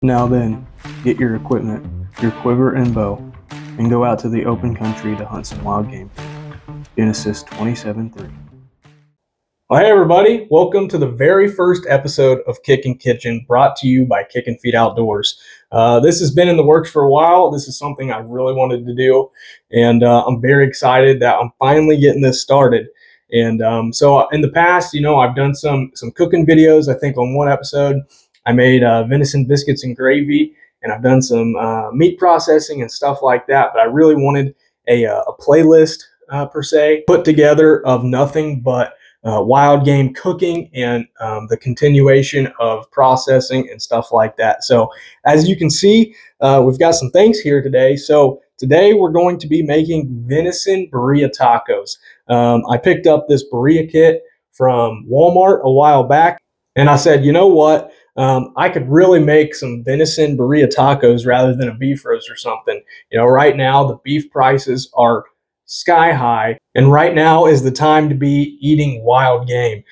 Now then, get your equipment, your quiver and bow, and go out to the open country to hunt some wild game. Genesis 27:3. Well, hey everybody, welcome to the very first episode of Kickin Kitchen, brought to you by Kickin Feet Outdoors. This has been in the works for a while. This is something I really wanted to do, and I'm very excited that I'm finally getting this started. And so in the past, I've done some cooking videos. I think on one episode, I made venison biscuits and gravy, and I've done some meat processing and stuff like that. But I really wanted a playlist per se put together of nothing but wild game cooking and the continuation of processing and stuff like that. So as you can see, we've got some things here today. So today we're going to be making venison birria tacos. I picked up this birria kit from Walmart a while back, and I said, you know what? I could really make some venison birria tacos rather than a beef roast or something. Right now the beef prices are sky high, and right now is the time to be eating wild game.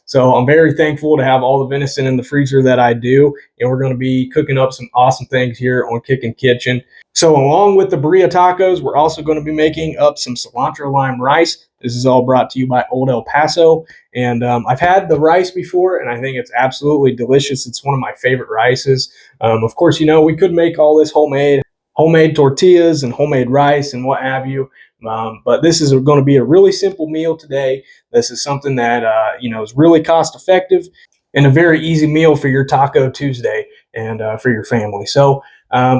So I'm very thankful to have all the venison in the freezer that I do, and we're going to be cooking up some awesome things here on Kickin Kitchen. So along with the birria tacos, we're also going to be making up some cilantro lime rice. This is all brought to you by Old El Paso, and I've had the rice before, and I think it's absolutely delicious. It's one of my favorite rices. Of course, we could make all this homemade tortillas and homemade rice and what have you. But this is going to be a really simple meal today. This is something that is really cost effective and a very easy meal for your Taco Tuesday and for your family. So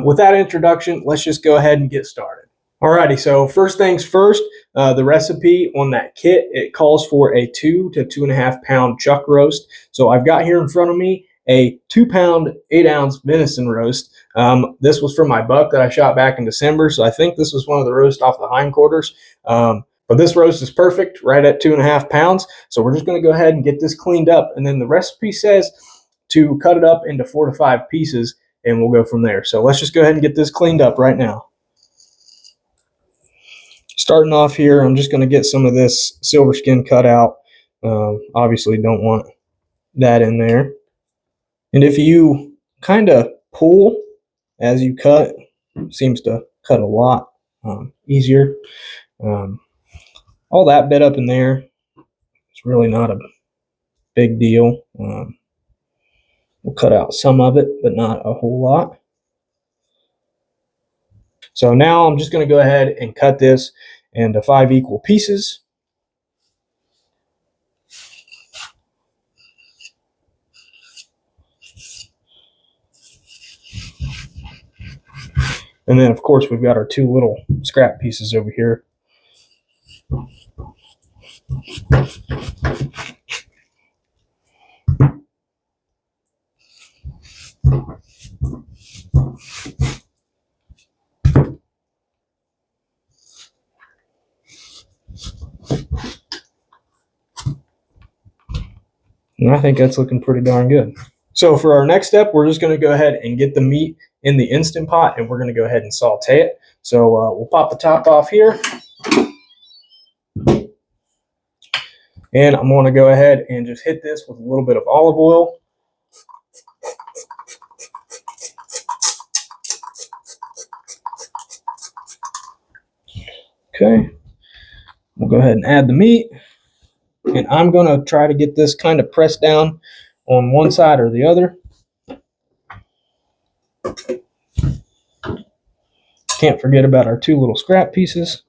with that introduction, let's just go ahead and get started. Alrighty, so first things first, the recipe on that kit, it calls for a 2 to 2.5 pound chuck roast. So I've got here in front of me a 2-pound, 8-ounce venison roast. This was from my buck that I shot back in December, so I think this was one of the roast off the hindquarters. But this roast is perfect, right at 2.5 pounds. So we're just going to go ahead and get this cleaned up. And then the recipe says to cut it up into 4 to 5 pieces, and we'll go from there. So let's just go ahead and get this cleaned up right now. Starting off here, I'm just going to get some of this silver skin cut out. Obviously don't want that in there. And if you kind of pull as you cut, it seems to cut a lot easier. All that bit up in there, it's really not a big deal. We'll cut out some of it, but not a whole lot. So now I'm just going to go ahead and cut this into 5 equal pieces. And then, of course, we've got our 2 little scrap pieces over here. And I think that's looking pretty darn good. So for our next step, we're just going to go ahead and get the meat in the Instant Pot, and we're going to go ahead and saute it. So we'll pop the top off here. And I'm going to go ahead and just hit this with a little bit of olive oil. Okay. We'll go ahead and add the meat. And I'm going to try to get this kind of pressed down on one side or the other. Can't forget about our 2 little scrap pieces.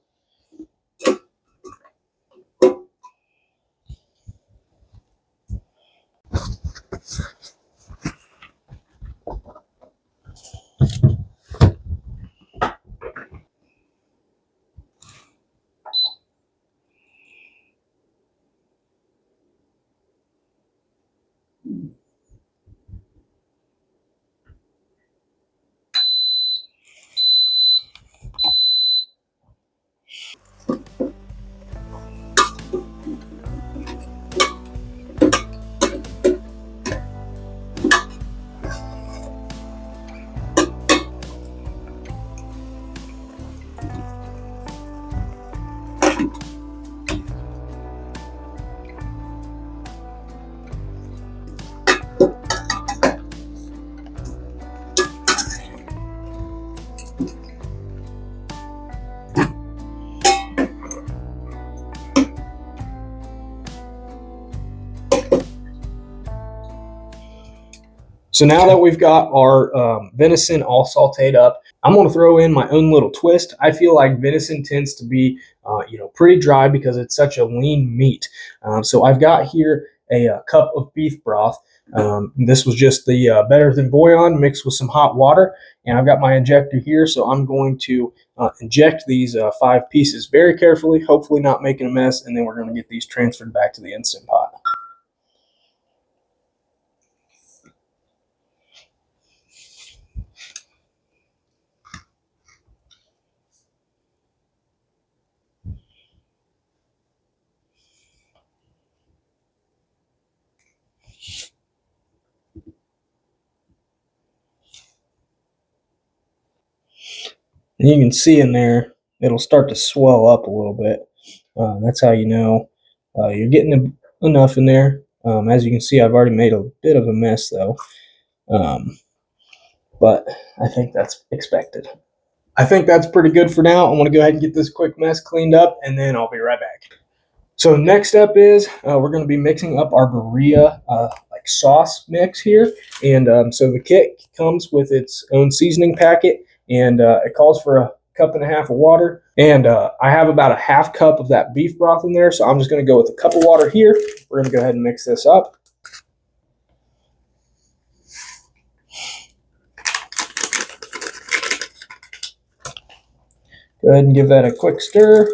So now that we've got our venison all sauteed up, I'm going to throw in my own little twist. I feel like venison tends to be, pretty dry because it's such a lean meat. So I've got here a cup of beef broth. This was just the better than bouillon mixed with some hot water, and I've got my injector here. So I'm going to inject these 5 pieces very carefully, hopefully not making a mess, and then we're going to get these transferred back to the Instant Pot. And you can see in there, it'll start to swell up a little bit. That's how you know you're getting enough in there. As you can see, I've already made a bit of a mess though, but I think that's expected. I think that's pretty good for now. I'm going to go ahead and get this quick mess cleaned up, and then I'll be right back. So next step is we're going to be mixing up our Birria like sauce mix here, and so the kit comes with its own seasoning packet, and it calls for a cup and a half of water, and I have about a half cup of that beef broth in there, so I'm just going to go with a cup of water here. We're going to go ahead and mix this up. Go ahead and give that a quick stir.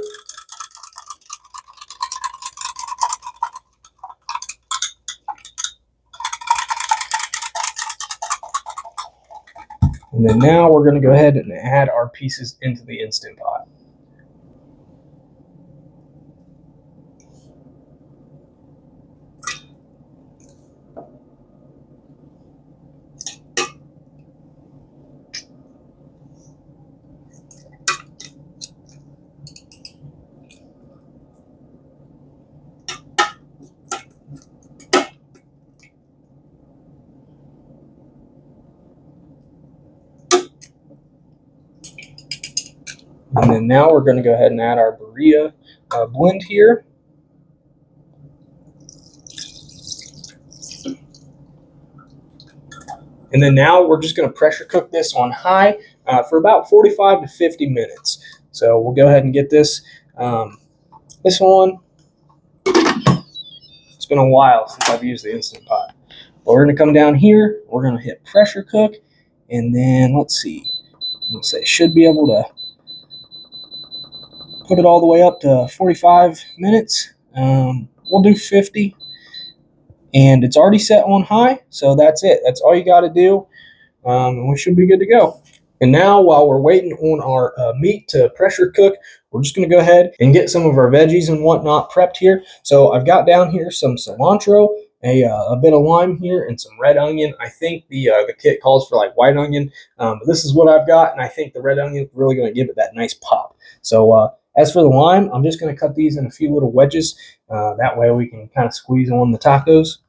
And then now we're going to go ahead and add our pieces into the Instant Pot. And then now we're going to go ahead and add our Birria blend here. And then now we're just going to pressure cook this on high for about 45 to 50 minutes. So we'll go ahead and get this this one. It's been a while since I've used the Instant Pot. But we're going to come down here. We're going to hit pressure cook. And then let's see. Let's say should be able to put it all the way up to 45 minutes. We'll do 50. And it's already set on high. So that's it. That's all you got to do. And we should be good to go. And now, while we're waiting on our meat to pressure cook, we're just going to go ahead and get some of our veggies and whatnot prepped here. So I've got down here some cilantro, a bit of lime here, and some red onion. I think the kit calls for like white onion, but this is what I've got, and I think the red onion is really going to give it that nice pop. So as for the lime, I'm just going to cut these in a few little wedges. That way we can kind of squeeze on the tacos.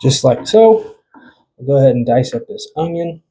Just like so. We'll go ahead and dice up this onion.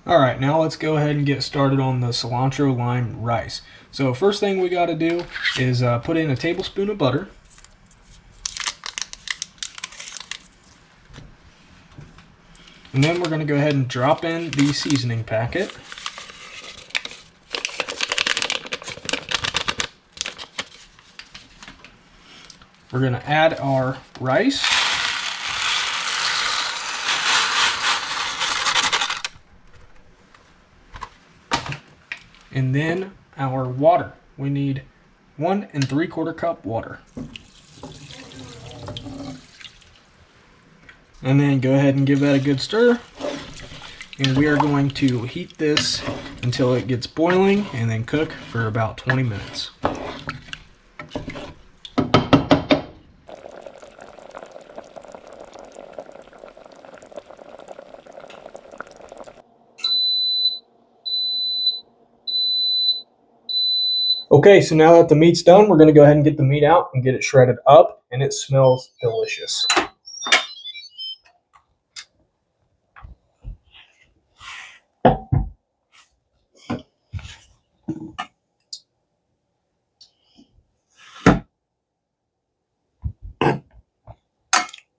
All right, now let's go ahead and get started on the cilantro lime rice. So first thing we got to do is put in a tablespoon of butter. And then we're going to go ahead and drop in the seasoning packet. We're going to add our rice. And then our water. We need 1 3/4 cup water. And then go ahead and give that a good stir. And we are going to heat this until it gets boiling and then cook for about 20 minutes. Okay, so now that the meat's done, we're going to go ahead and get the meat out and get it shredded up, and it smells delicious.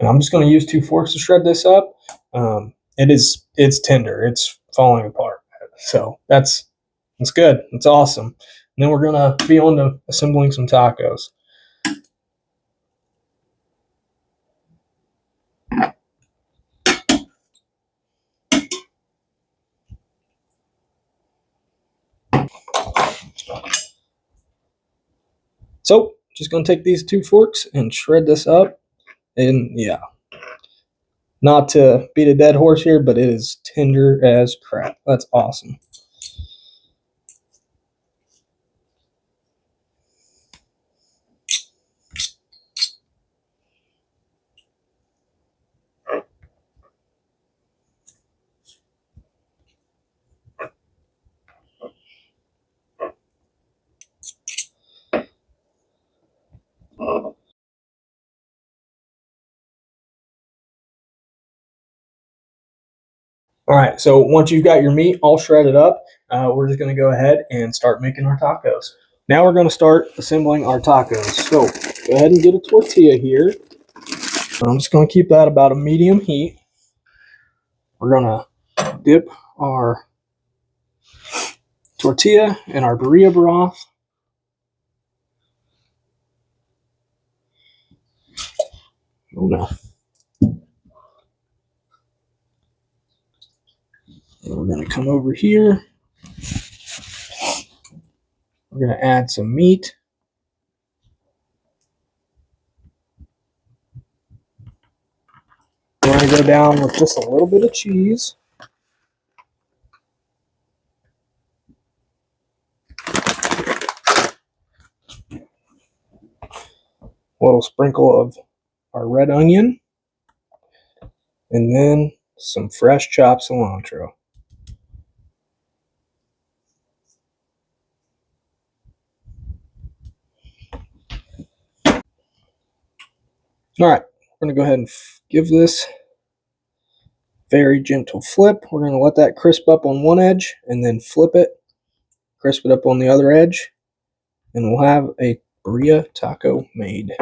And I'm just going to use 2 forks to shred this up. It's tender. It's falling apart. So that's good. It's awesome. And then we're going to be on to assembling some tacos. So just going to take these 2 forks and shred this up. And yeah, not to beat a dead horse here, but it is tender as crap. That's awesome. All right, so once you've got your meat all shredded up, we're just going to go ahead and start making our tacos. Now we're going to start assembling our tacos. So go ahead and get a tortilla here. I'm just going to keep that about a medium heat. We're going to dip our tortilla in our Birria broth. Oh no. And we're going to come over here. We're going to add some meat. We're going to go down with just a little bit of cheese. A little sprinkle of our red onion. And then some fresh chopped cilantro. All right, we're going to go ahead and give this very gentle flip. We're going to let that crisp up on one edge and then flip it, crisp it up on the other edge, and we'll have a Birria taco made.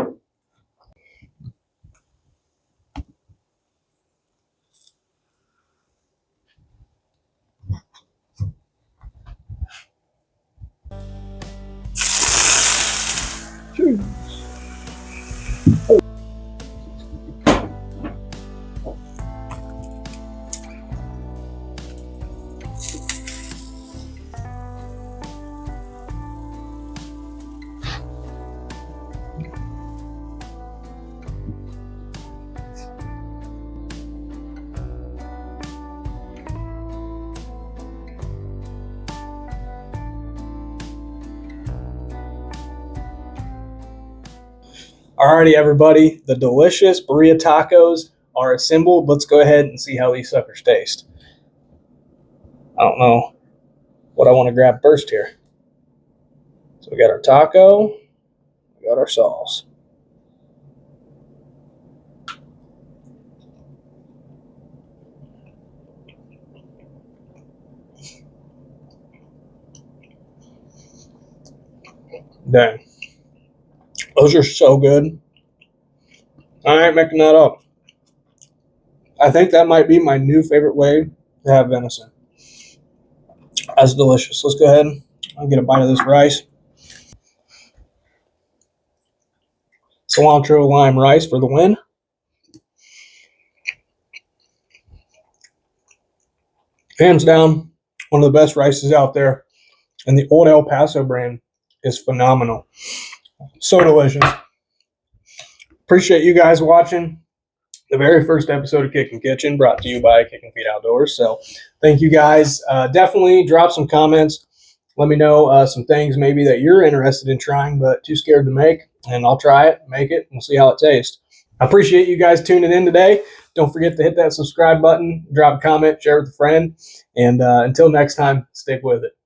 Alrighty, everybody, the delicious Birria tacos are assembled. Let's go ahead and see how these suckers taste. I don't know what I want to grab first here. So we got our taco, we got our sauce. Dang. Those are so good. I ain't making that up. I think that might be my new favorite way to have venison. That's delicious. Let's go ahead and get a bite of this rice. Cilantro lime rice for the win. Hands down, one of the best rices out there. And the Old El Paso brand is phenomenal. So delicious. Appreciate you guys watching the very first episode of Kickin Kitchen, brought to you by Kickin Feet Outdoors. So thank you guys. Definitely drop some comments. Let me know some things maybe that you're interested in trying but too scared to make, and I'll try it, make it, and we'll see how it tastes. I appreciate you guys tuning in today. Don't forget to hit that subscribe button, drop a comment, share with a friend, and until next time, stick with it.